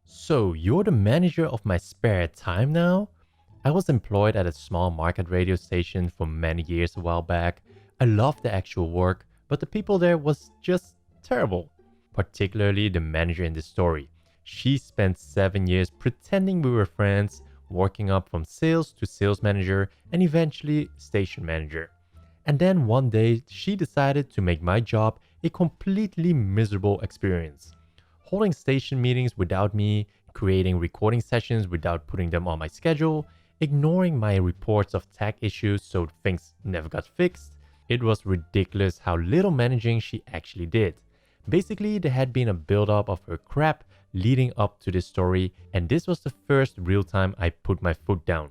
So, you're the manager of my spare time now? I was employed at a small market radio station for many years a while back. I loved the actual work, but the people there was just terrible. Particularly the manager in this story. She spent 7 years pretending we were friends, working up from sales to sales manager and eventually station manager. And then one day, she decided to make my job a completely miserable experience. Holding station meetings without me, creating recording sessions without putting them on my schedule, ignoring my reports of tech issues so things never got fixed. It was ridiculous how little managing she actually did. Basically, there had been a build-up of her crap leading up to this story, and this was the first real time I put my foot down.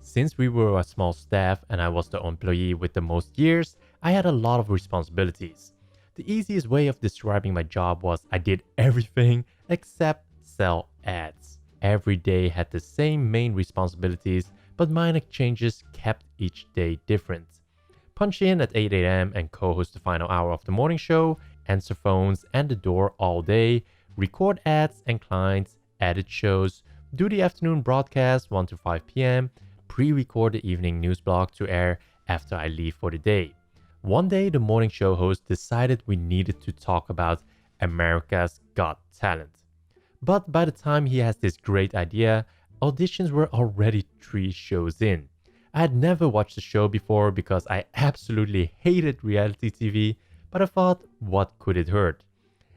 Since we were a small staff and I was the employee with the most years, I had a lot of responsibilities. The easiest way of describing my job was I did everything except sell ads. Every day had the same main responsibilities, but minor changes kept each day different. Punch in at 8 a.m. and co-host the final hour of the morning show, answer phones and the door all day, record ads and clients, edit shows, do the afternoon broadcast 1 to 5 p.m., pre-record the evening news blog to air after I leave for the day. One day, the morning show host decided we needed to talk about America's Got Talent. But by the time he has this great idea, auditions were already 3 shows in. I had never watched the show before because I absolutely hated reality TV, but I thought, what could it hurt?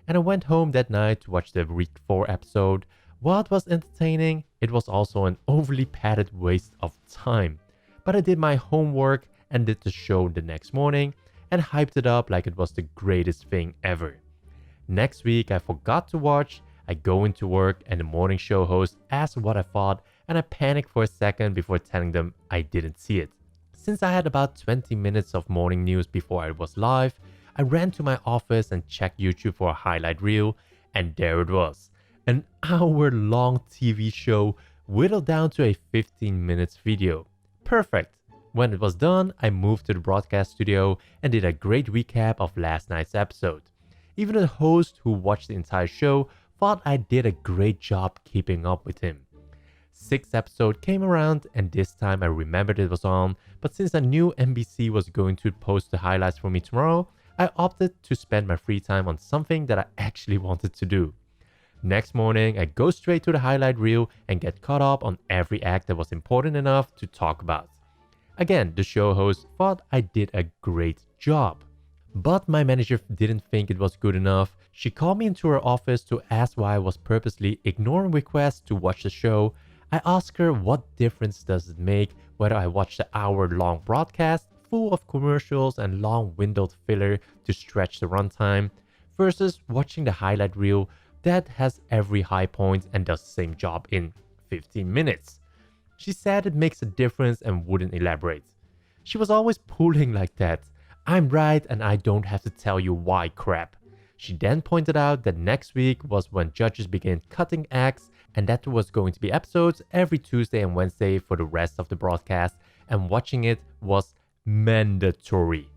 And I went home that night to watch the week 4 episode. While it was entertaining, it was also an overly padded waste of time. But I did my homework and did the show the next morning and hyped it up like it was the greatest thing ever. Next week, I forgot to watch. I go into work and the morning show host asked what I thought, and I panicked for a second before telling them I didn't see it. Since I had about 20 minutes of morning news before I was live, I ran to my office and checked YouTube for a highlight reel, and there it was. An hour-long TV show whittled down to a 15 minutes video. Perfect. When it was done, I moved to the broadcast studio and did a great recap of last night's episode. Even the host who watched the entire show thought I did a great job keeping up with him. 6th episode came around and this time I remembered it was on, but since I knew NBC was going to post the highlights for me tomorrow, I opted to spend my free time on something that I actually wanted to do. Next morning, I go straight to the highlight reel and get caught up on every act that was important enough to talk about. Again, the show host thought I did a great job. But my manager didn't think it was good enough. She called me into her office to ask why I was purposely ignoring requests to watch the show. I asked her what difference does it make whether I watch the hour-long broadcast full of commercials and long-windowed filler to stretch the runtime versus watching the highlight reel that has every high point and does the same job in 15 minutes. She said it makes a difference and wouldn't elaborate. She was always pulling like that. I'm right and I don't have to tell you why crap. She then pointed out that next week was when judges began cutting acts and that there was going to be episodes every Tuesday and Wednesday for the rest of the broadcast, and watching it was mandatory.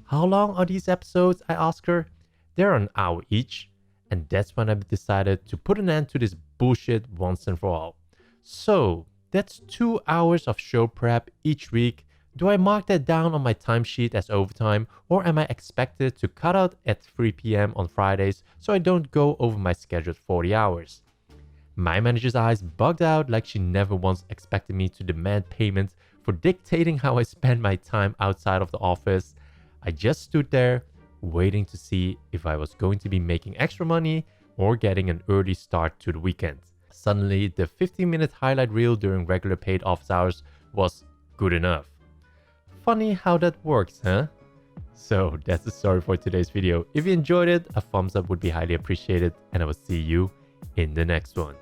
How long are these episodes? I asked her. They're an hour each. And that's when I decided to put an end to this bullshit once and for all. So, that's 2 hours of show prep each week. Do I mark that down on my timesheet as overtime, or am I expected to cut out at 3 p.m. on Fridays so I don't go over my scheduled 40 hours? My manager's eyes bugged out like she never once expected me to demand payment for dictating how I spend my time outside of the office. I just stood there, waiting to see if I was going to be making extra money or getting an early start to the weekend. Suddenly, the 15-minute highlight reel during regular paid office hours was good enough. Funny how that works, huh? So that's the story for today's video. If you enjoyed it, a thumbs up would be highly appreciated, and I will see you in the next one.